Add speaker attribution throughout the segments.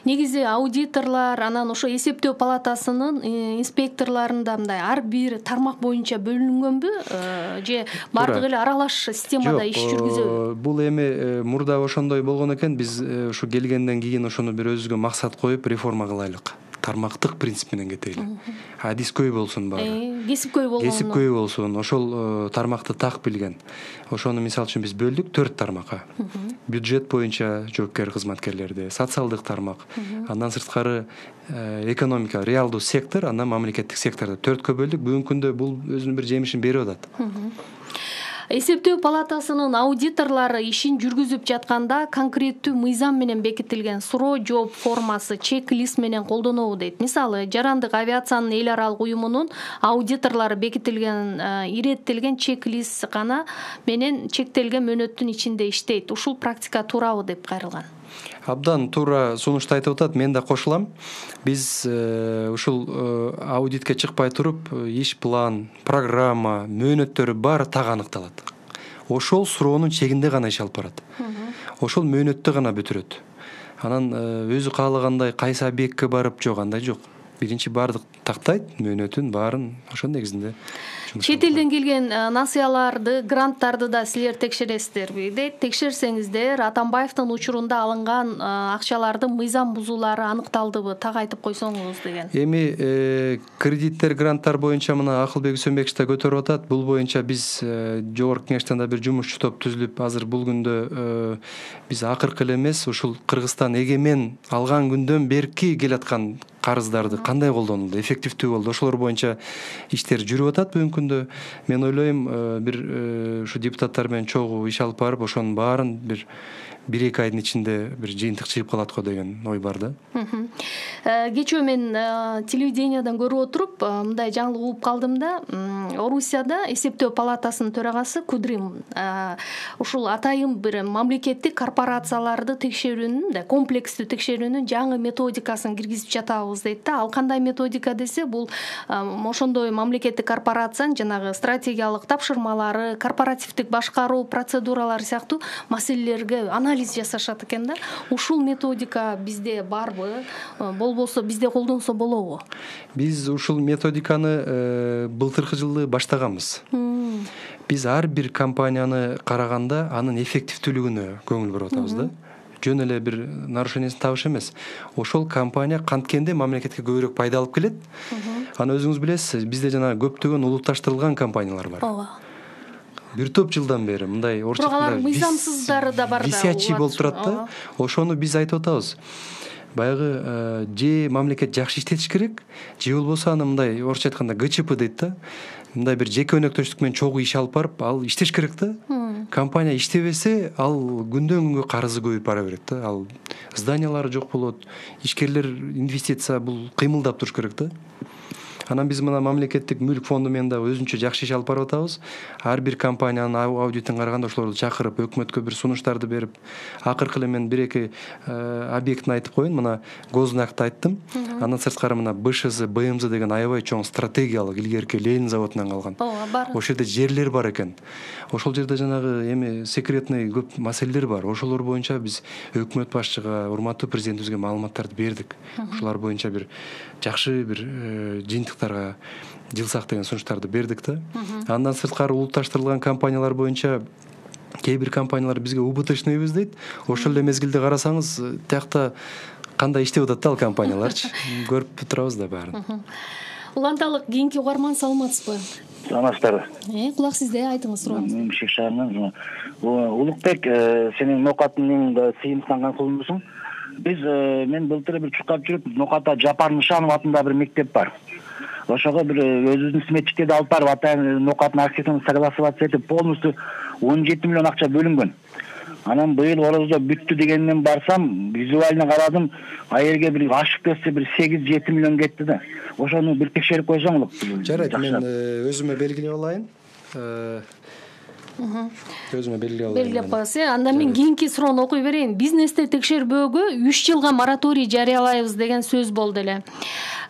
Speaker 1: негизи аудиторлар анан ошо эсептөө палатасынын инспекторлорунда мындай ар бир тармак боюнча бөлүнгөнбү же баардыгы эле аралаш системада иш жүргүзөбү?
Speaker 2: Бул эми мурда ошондой болгон экен. Биз ушу келгенден кийин ошону бир өзүбүзгө максат коюп реформа кылайлык. Тармактык принцип менен кетели. Адис көй болсун баары.
Speaker 1: Кесипкөй болгон.
Speaker 2: Кесипкөй болсун. Ошол тармакты так билген. Ошону мисалы үчүн биз бөлдүк 4 тармакка. Бюджет боюнча жоопкер кызматкерлерди, социалдык тармак, андан сырткары экономика, реалдуу сектор, андан мамлекеттик секторду 4кө бөлдүк. Бүгүнкү күндө бул өзүнүн бир жемишин берип атат.
Speaker 1: Эсептөө палатасынын аудиторлору ишин жүргүзүп жатканда конкреттүү мыйзам менен бекитилген суроо жооп формасы, чек-лист менен колдонобу дейт. Мисалы, жарандык авиациянын эл аралык уюмунун аудиторлору бекитилген, иреттелген чек-лист гана менен чектелген мөөнөттүн ичинде иштейт. Ушул практика туурабы деп кайрылган.
Speaker 2: Абдан туура сунушту айтып атат. Мен да кошулам. Биз ушул аудитке чыкпай туруп, иш план, программа, мөөнөттөрү баары так аныкталат. Ошол суроонун чегинде гана иш алып барат. Ошол мөөнөттө гана бүтүрөт. Анан өзү каалагандай кайсы объектке барып жок, андай жок. Биринчи баардык тактайт, мөөнөтүн баарын ошол негизинде.
Speaker 1: Чет элден келген насыяларды, гранттарды да силер текшересиздерби? Дейт, текшерсеңиздер, Атамбаевдин учурунда алынган акчалардын мыйзам бузуулары аныкталдыбы? Так айтып койсоңуз деген.
Speaker 2: Эми кредиттер, гранттар боюнча мына Акылбек Үсөнбекович да көтөрүп атат. Бул боюнча биз жогорку кеңештен да бир жумушчу топ түзүлүп, азыр бул күндө биз акыркы эле эмес, ушул Кыргызстан эгемен алган күндөн берки келаткан карыздарды кандай колдонулду, эффективдүү болду, ошолор боюнча иштер жүрүп атат бүгүнкү күндө. Мен ойлойм, бир ушу депутаттар менен чогуу иш алып барып, ошонун баарын бир 1-2 айдын ичинде бир жыйынтык чыгып калат го деген ой бар да.
Speaker 1: Кечээ мен телевидениядан көрүп отуруп, мындай жаңылык угуп калдым да, Орусияда эсептөө палатасынын төрагасы Кудрин ушул атайын бир мамлекеттик корпорацияларды текшерүүнүн, комплекстүү текшерүүнүн жаңы методикасын киргизип жатабыз дейт да. Ал кандай методика десе, бул ошондой мамлекеттик корпорациянын жанагы стратегиялык тапшырмалары, корпоративдик башкаруу процедуралары сыяктуу маселелерге анализ жасашат экен да. Ушул методика бизде барбы? Болбосо бизде колдонсо болобу?
Speaker 2: Биз ушул методиканы былтыркы жылы баштаганбыз. Биз ар бир компанияны караганда анын эффективдүүлүгүнө көңүл буруп атабыз да. Жөн эле бир нарушениясын табыш эмес. Ошол компания канткенде мамлекетке көбүрөөк пайда алып келет. Аны өзүңүз билесиз, бизде жана көптөгөн улутташтырылган компаниялар бар.
Speaker 1: Ооба.
Speaker 2: Бир топ жылдан бери мындай
Speaker 1: орчукта мыйзамсыздары да бар да.
Speaker 2: Висячий болуп турат да. Ошону биз айтып атабыз. Баягы же мамлекет жакшы иштетиш керек, же болбосо аны мындай орусча айтканда ГЧП дейт да. Мындай бир жеке өнөктөштүк менен чогуу иш алып барып, ал иштеш керек да. Компания иштебесе, ал күндөн күнгө карызы көбөйүп бара берет да. Ал зданиялары жок болот. Ишкерлер инвестиция бул кыймылдап туруш керек да. Анан биз мына мамлекеттик мүлк фонду менен да өзүнчө жакшы иш алып барып атабыз. Ар бир компаниянын аудитин караганда ошолорду чакырып, өкмөткө бир сунуштарды берип, акыркы эле мен 1-2 объектин айтып коеюн. Мына Гознакты айттым. Андан сырткары мына БШЗ, БМЗ деген аябай чоң стратегиялык илгерки Ленин заводунан калган. Ошол жерде жерлер бар экен. Ошол жерде жанагы эми секретный көп маселелер бар. Ошолор боюнча биз өкмөт башчыга, урматтуу президентибизге маалыматтарды бердик. Ошолар боюнча бир жакшы бир жыйынтыктарга жылсак деген сунуштарды бердик да. Андан сырткары улутташтырылган компаниялар боюнча кээ бир компаниялар бизге убыточныйбыз дейт. Ошол эле мезгилде карасаңыз, тиякта кандай иштеп атат да ал компанияларчы. Көрүп турабыз да баарын.
Speaker 1: Уланталык кийинки угарман, саламатсызбы?
Speaker 3: Саламатсыздарбы?
Speaker 1: Кулак сизде, айтыңыз сурооңузду.
Speaker 3: Мен Бишкек шаарынан. Улукбек, сенин Нокатыңын сыйынтынган кулунусуң. Мен былтыр бир чуркап жүрүп, Нокатта Жапар Нышанов атында бир мектеп бар. Ошого бир өзүбүздүн сметчиктерди алып барып, атайын Нокаттын архитектурун согласоваться этип, полностью 17 миллион акча бөлүнгөн. Анан быйыл Ороздо бүттү дегенден барсам, визуально карадым, аерге бир ашык десе бир 8-7 миллион кетти да. Ошону бир текшерип койсоң болот.
Speaker 2: Жарайт, мен өзүмө белгилеп алайын. өзүмө
Speaker 1: белгилеп коесуз. Анда мен кийинки суроону окуй берейин. Бизнести текшербөөгө 3 жылга мораторий жарыялайбыз деген сөз болду эле.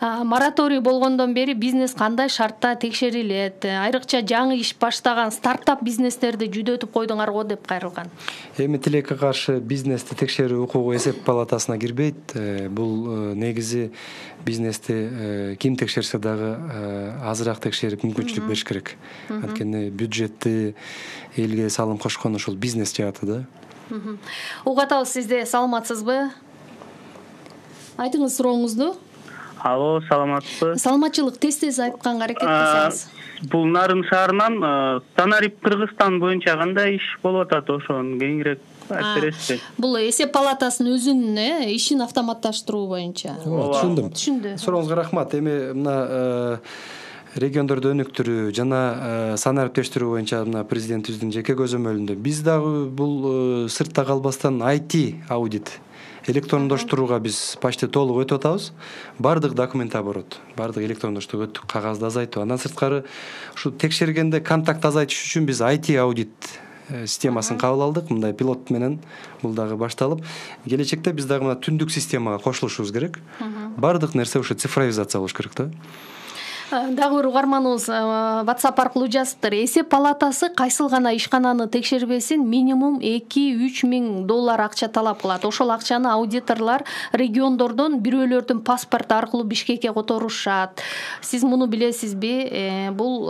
Speaker 1: Мораторий болгондон бери бизнес кандай шартта текшерилет? Айрыкча жаңы иш баштаган стартап бизнестерди жүдөтүп койдуңарго деп кайрылган.
Speaker 2: Эми тилекке каршы бизнести текшерүү укугу эсеп палатасына кирбейт. Бул негизи бизнести ким текшерсе дагы азыраак текшерип мүмкүнчүлүк бериш керек. Анткени бюджетти элге салым кошкон ушул бизнес жааты да.
Speaker 1: Угуп атабыз, сизде саламатсызбы? Айтыңыз сурооңузду.
Speaker 4: Алло, саламатсызбы?
Speaker 1: Саламатчылык, тез айтканга аракет кылсаңыз.
Speaker 4: Бул Нарын шаарынан Станарип Кыргызстан боюнча кандай иш болуп атат, ошону кеңирээк айтып бересизби?
Speaker 1: Бул эсеп палатасынын өзүнүн ишин автоматташтыруу боюнча.
Speaker 2: Түшүндүм. Сурооңузга рахмат. Эми мына региондорду өнүктүрүү жана санариптештирүү боюнча мына президентибиздин жеке көзөмөлүндө биз дагы бул сыртта калбастан IT аудит электрондоштурууга биз почти толук өтүп атабыз. Бардык документ оборот, бардык электрондоштуруп өттүк, кагазды азайтуу. Андан сырткары ушу текшергенде контакт азайтыш үчүн биз IT аудит системасын кабыл алдык. Мындай пилот менен бул дагы башталып, келечекте биз дагы мына түндүк системага кошулушубуз керек. Бардык нерсе ушу цифровизация болуш керек да.
Speaker 1: Дагы бир угарманыбыз WhatsApp аркылуу жазыптыр. Эсеп палатасы кайсыл гана ишкананы текшербесин минимум 2-3 миң доллар акча талап кылат. Ошол акчаны аудиторлор региондордон бирөөлөрдүн паспорту аркылуу Бишкекке которушат. Сиз муну билесизби? Бул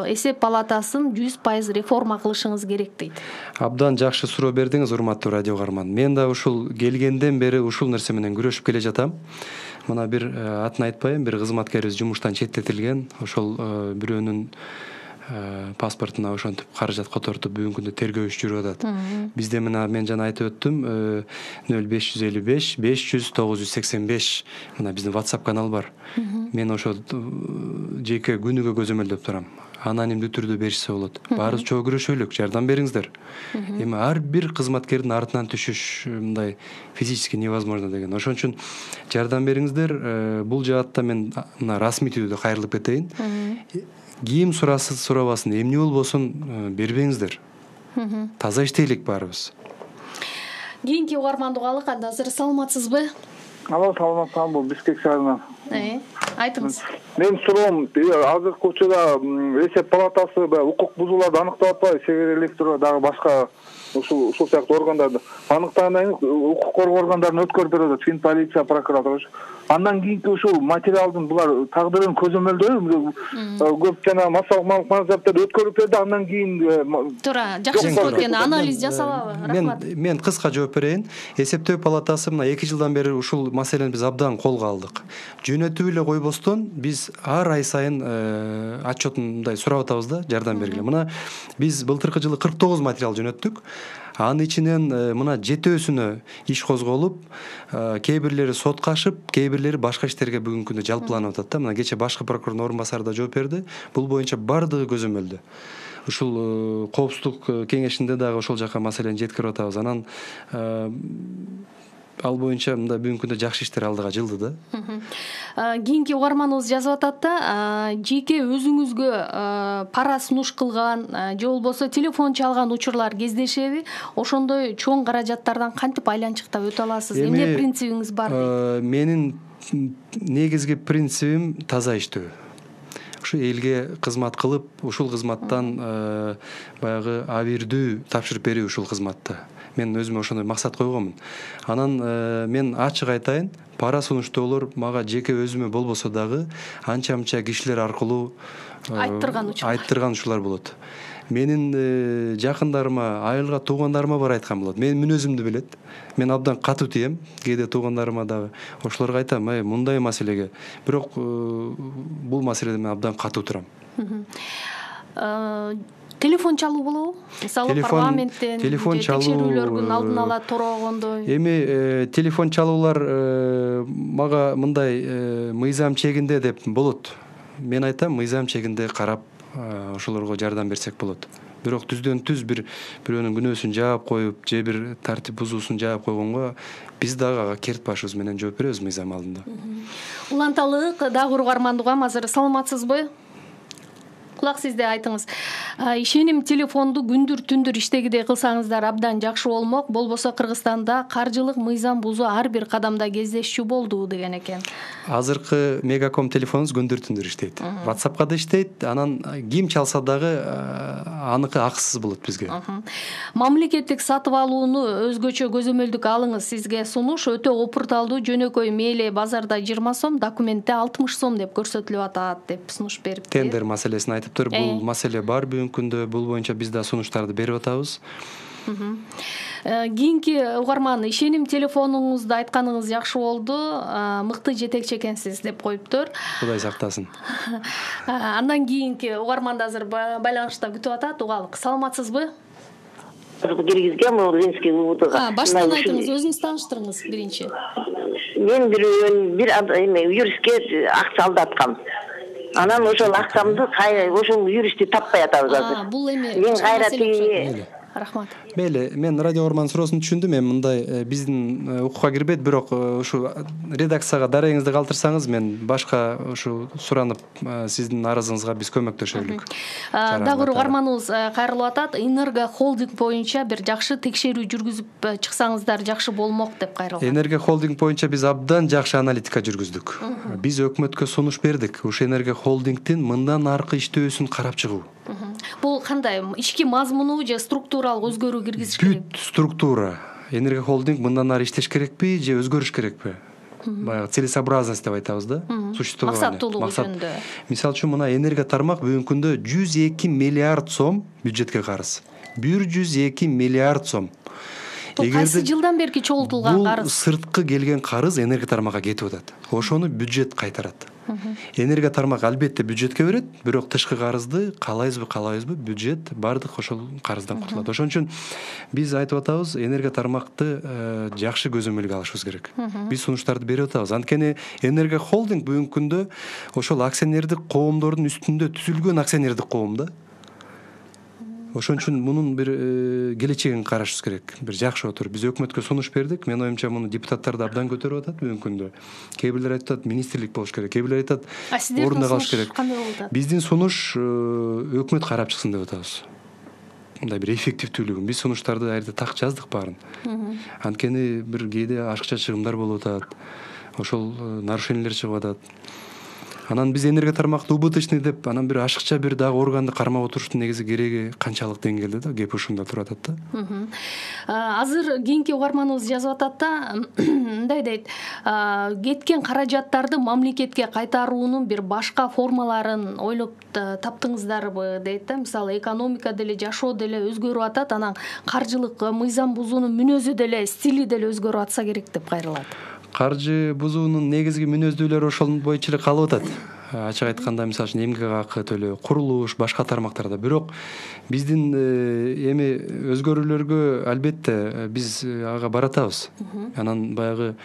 Speaker 1: эсеп палатасын 100% реформа кылышыңыз керек дейт.
Speaker 2: Абдан жакшы суроо бердиңиз, урматтуу радио угарман. Мен да ушул келгенден бери ушул нерсе менен күрөшүп келе жатам. Мына бир атын айтпайм, бир кызматкерибиз жумуштан четтетилген. Ошол бирөөнүн паспортуна ошентип каражат котортуп бүгүнкү күндө тергөө иши жүрүп атат. Бизде мына мен жана айтып өттүм, 0555 500 985 мына биздин WhatsApp канал бар. Мен ошол жеке күнүгө көзөмөлдөп турам. Анонимдүү түрдө беришсе болот. Баарыбыз чогуу күрөшөлүк, жардам бериңиздер. Эми ар бир кызматкердин артынан түшүш мындай физически невозможно деген. Ошон үчүн жардам бериңиздер. Бул жаатта мен мына расмий түрдө кайрылып кетейин. Кийим сурабасын, эмне болбосун бербеңиздер. Таза иштейлик баарыбыз.
Speaker 1: Кийинки угарманды угайлык. Азыр саламатсызбы?
Speaker 5: Алло, саламатсызбы? Бул Бишкек шаарынан.
Speaker 1: Айтыңыз.
Speaker 5: Мен суроом, азыркы учурда эсеп палатасы укук бузууларды аныктап атпайбы? Север Электро дагы башка ушул сыяктуу органдарды аныктагандан кийин укук коргоо органдарын өткөрүп берет, Фин полиция, прокуратура. Андан кийинки ушул материалдын булар тагдырын көзөмөлдөбү? Көп жана массалык мансаптарды өткөрүп берди, андан кийин
Speaker 1: туура, жакшы суроо экен, анализ жасалабы? Рахмат.
Speaker 2: Мен кыска жооп берейин. Эсептөө палатасы мына 2 жылдан бери ушул маселени биз абдан колго алдык. Жөнөтүп эле койбостон биз ар ай сайын отчетун мындай сурап атабыз да, жардам бергиле. Мына биз былтыркы жылы 49 материал жөнөттүк. Анын ичинен мына 7-өсүнө иш козголуп, кээ бирлери сотко ашып, кээ бирлери башка иштерге бүгүнкү күндө жалпыланып атат да. Мына кече башкы прокурордун орун басары да жооп берди. Бул боюнча бардыгы көзөмөлдө. Ушул коопсуздук кеңешинде дагы ошол жака маселени жеткирип атабыз. Анан ал боюнча мында бүгүнкү күндө жакшы иштер алдыга жылды да.
Speaker 1: Кийинки угарманыбыз жазып атат да, жеке өзүңүзгө пара сунуш кылган же болбосо телефон чалган учурлар кездешеби? Ошондой чоң каражаттардан кантип айланчыктап өтө аласыз? Эмне принцибиңиз бар дейт?
Speaker 2: Менин негизги принцибим таза иштөө. Ушу элге кызмат кылып, ушул кызматтан баягы абийирдүү тапшырып берүү ушул кызматты. Мен өзүмө ошондой максат койгонмун. Анан мен ачык айтайын, пара сунуштоолор мага жеке өзүмө болбосо дагы анча-мынча кишилер аркылуу айттырган учурлар болот. Менин жакындарыма, айылга туугандарыма бар айткан болот. Менин мүнөзүмдү билет. Мен абдан катуу тием, кээде туугандарыма дагы ошолорго айтам, мындай маселеге. Бирок бул маселеде мен абдан катуу турам.
Speaker 1: Телефон чалуу болобу? Мисалы парламенттен, текшерүүлөрдүн алдын ала торогондой.
Speaker 2: Эми телефон чалуулар мага мындай мыйзам чегинде деп болот. Мен айтам, мыйзам чегинде карап ошолорго жардам берсек болот. Бирок түздөн түз бирөөнүн күнөөсүн жаап коюп, же бир тартип бузуусун жаап койгонго биз дагы ага керт башыбыз менен жооп беребиз мыйзам алдында.
Speaker 1: Уланталык дагы угармандыгам, азыр саламатсызбы? Кулак сизде айтыңыз. Ишеним телефонду күндүр түндүр иштегидей кылсаңыздар абдан жакшы болмок. Болбосо Кыргызстанда каржылык мыйзам бузуу ар бир кадамда кездешчү болду деген экен.
Speaker 2: Азыркы Мегаком телефонубуз күндүр түндүр иштейт. WhatsApp'ка да иштейт. Анан ким чалса дагы аныкы акысыз болот бизге.
Speaker 1: Мамлекеттик сатып алууну өзгөчө көзөмөлдүк алыңыз. Сизге сунуш өтө опурталдуу, жөнөкөй мейли базарда 20 сом, документте 60 сом деп көрсөтүлүп атат деп сунуш бериптир.
Speaker 2: Тендер маселесин айтыптыр. Бул маселе бар бүгүнкү күндө. Бул боюнча биз да сунуштарды берип атабыз.
Speaker 1: Кийинки угарман, ишеним телефонуңузду айтканыңыз жакшы болду. Мыкты жетекчи экенсиз деп коюптур.
Speaker 2: Кудай сактасын.
Speaker 1: Андан кийинки угарманды азыр байланышта күтүп атат. Угалык, саламатсызбы?
Speaker 6: Киргизген Ленский УВДга.
Speaker 1: Баштан айтыңыз, өзүңүз тааныштырыңыз биринчи.
Speaker 6: Мен бир юристке акча алдаткам. Анан ошол акчамды ошол юристти таппай атабыз азыр.
Speaker 1: Бул эми
Speaker 6: мен кайра
Speaker 1: рахмат.
Speaker 2: Мейли, мен радио угарман суроосун түшүндүм. Мен мындай биздин укукка кирбейт, бирок ушу редакцияга дарегиңизди калтырсаңыз, мен башка ушу суранып сиздин арызыңызга биз көмөктөшөлүк.
Speaker 1: Дагы бир угарманыбыз кайрылып атат. Энерго холдинг боюнча бир жакшы текшерүү жүргүзүп чыксаңыздар жакшы болмок деп кайрылган.
Speaker 2: Энерго холдинг боюнча биз абдан жакшы аналитика жүргүздүк. Биз өкмөткө сунуш бердик. Ушу Энерго холдингдин мындан аркы иштөөсүн карап чыгуу.
Speaker 1: Бул кандай ички мазмуну же структуралык өзгөрүү киргизиш керек?
Speaker 2: Бүт структура. Энерго холдинг мындан ары иштеш керекпи же өзгөрүш керекпи? Баягы целесообразность деп айтабыз да. Существование.
Speaker 1: Максаттуулугу жөнүндө.
Speaker 2: Мисалы үчүн мына энерго тармак бүгүнкү күндө 102 миллиард сом бюджетке карыз. 102 миллиард сом.
Speaker 1: Кайсы жылдан берки чогултулган карыз?
Speaker 2: Бул сырткы келген карыз энерго тармакка кетип атат. Ошону бюджет кайтарат. Энерго тармак албетте бюджетке берет, бирок тышкы карызды каалайбызбы, бюджет бардык ошол карыздан кутулат. Ошон үчүн биз айтып атабыз, энерго тармакты жакшы көзөмөлгө алышыбыз керек. Биз сунуштарды берип атабыз. Анткени Энерго холдинг бүгүнкү күндө ошол акционердик коомдордун үстүндө түзүлгөн акционердик коом да. Ошон үчүн мунун бир келечегин карашыбыз керек. Бир жакшы отуруп биз өкмөткө сунуш бердик. Мен оюмча муну депутаттар да абдан көтөрүп атат бүгүнкү күндө. Кээ бирлер айтат министрлик болуш керек, кээ бирлер айтат орунда калыш керек. Биздин сунуш өкмөт карап чыксын деп атабыз. Мындай бир эффективдүүлүгүн биз сунуштарды айрда так жаздык баарын. Анткени бир кээде ашыкча чыгымдар болуп атат. Ошол нарушениялер чыгып атат. Анан биз энерго тармакты убыточный деп, анан бир ашыкча бир дагы органды кармап отуруштун негизи кереги канчалык деңгээлде да, кеп ушунда туруп атат да.
Speaker 1: Азыр кийинки угарманыбыз жазып атат да, мындай дейт, кеткен каражаттарды мамлекетке кайтаруунун бир башка формаларын ойлоп таптыңыздарбы дейт да. Мисалы экономика деле, жашоо деле өзгөрүп атат, анан каржылык мыйзам бузуунун мүнөзү деле, стили деле өзгөрүп атса керек деп кайрылат.
Speaker 2: Каржы бузуунун негизги мүнөздүүлөрү ошол боюнча эле калып атат. Ачык айтканда, мисалы үчүн эмгек акы төлөө, курулуш, башка тармактарда. Бирок биздин эми өзгөрүүлөргө албетте биз ага баратабыз. Анан баягы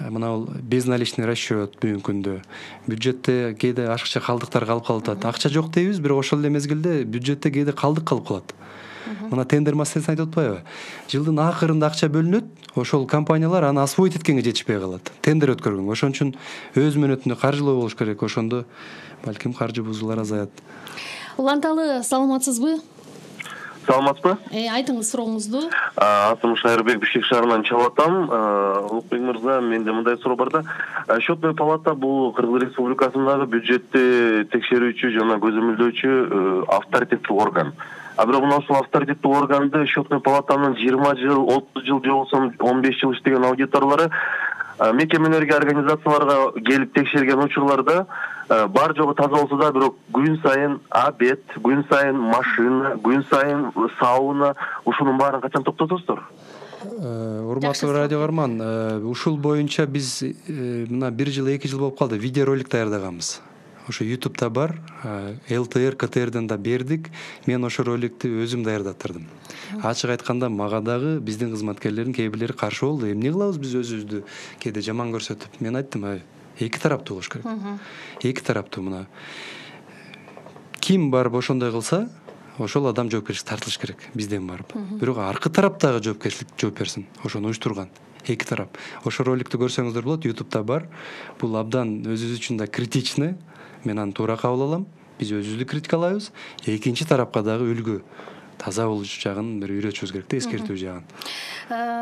Speaker 2: мына бул безналичный расчет бүгүнкү күндө бюджетте кээде ашыкча калдыктар калып калат. Акча жок дейбиз, бирок ошол эле мезгилде бюджетте кээде калдык калып калат. Мына тендер маселесин айтып атпайбы? Жылдын акырында акча бөлүнөт, ошол компаниялар аны освоить эткенге жетишпей калат. Тендер өткөргөнгө. Ошон үчүн өз мөөнөтүндө каржылоо болуш керек. Ошондо балким каржы бузуулар азаят.
Speaker 1: Уланталы, саламатсызбы?
Speaker 7: Саламатсызбы?
Speaker 1: Айтыңыз сурооңузду.
Speaker 7: Атым Шайырбек, Бишкек шаарынан чалып атам. Улукбек мырза, менде мындай суроо бар да. Счетный палата бул Кыргыз Республикасындагы бюджетти текшерүүчү жана көзөмөлдөөчү авторитеттик орган. А бирок мына ушул авторитеттик органды счетный палатанын 20 жыл, 30 жыл же болсо 15 жыл иштеген аудиторлору мекемелерге, организацияларга келип текшерген учурларда бар жогу таза болсо да, бирок күн сайын обед, күн сайын машина, күн сайын сауна, ушунун баарын качан токтотосуздар?
Speaker 2: Урматтуу радио угарман, ушул боюнча биз мына 1 жыл, 2 жыл болуп калды, видеоролик даярдаганбыз. Ошо YouTube'да бар, ЛТР, КТРден да бердик. Мен ошо роликти өзүм даярдаттырдым. Ачык айтканда, мага дагы биздин кызматкерлердин кээ бирлери каршы болду. Эмне кылабыз биз өзүбүздү кээде жаман көрсөтүп? Мен айттым, эки тараптуу болуш керек. Эки тараптуу мына. Ким барып ошондой кылса, ошол адам жоопкерчилик тартылыш керек бизден барып. Бирок аркы тараптагы жоопкерчилик жооп берсин. Ошону уюштурган. Эки тарап. Ошо роликти көрсөңүздөр болот, YouTube'да бар. Бул абдан өзүбүз үчүн да критичный. Мен аны туура кабыл алам. биз өзүбүздү критикалайбыз, экинчи тарапка дагы үлгү таза болуш жагын бир үйрөтүшүбүз керек да, эскертүү жагын.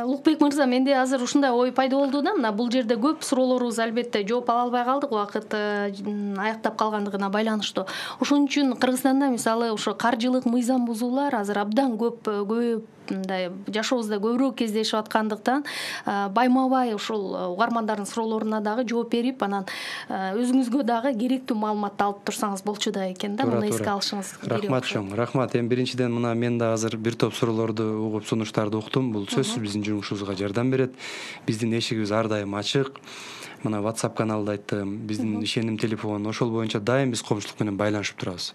Speaker 1: Улукбек мырза, менде азыр ушундай ой пайда болду да, мына бул жерде көп суроолорубуз албетте жооп ала албай калдык, убакыт аяктап калгандыгына байланыштуу. Ошон үчүн Кыргызстанда мисалы ошо каржылык мыйзам бузуулар азыр абдан көп мындай жашообузда көбүрөөк кездешип аткандыктан байма-бай ушул угармандардын суроолоруна дагы жооп берип, анан өзүңүзгө дагы керектүү маалыматты алып турсаңыз болчу да экен да, муну эске алышыңыз керек.
Speaker 2: Рахмат чоң, рахмат. Эми биринчиден мына мен да азыр бир топ суроолорду угуп, сунуштарды уктум. Бул сөзсүз биздин жумушубузга жардам берет. Биздин эшигибиз ар дайым ачык. Мына WhatsApp каналды айттым, биздин ишеним телефон, ошол боюнча дайым биз коомчулук менен байланышып турабыз.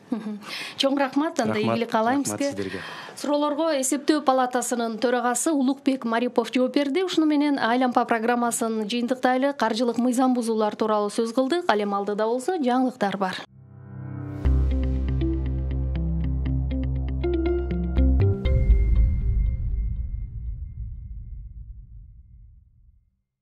Speaker 1: Чоң рахмат, анда ийгилик каалайм сизге.
Speaker 2: Рахмат сиздерге.
Speaker 1: Суроолорго эсептөө палатасынын төрагасы Улукбек Марипов жооп берди. Ушуну менен Айлампа программасын жыйынтыктайлы. Каржылык мыйзам бузуулар тууралуу сөз кылдык. Ал эми алдыда болсо жаңылыктар бар.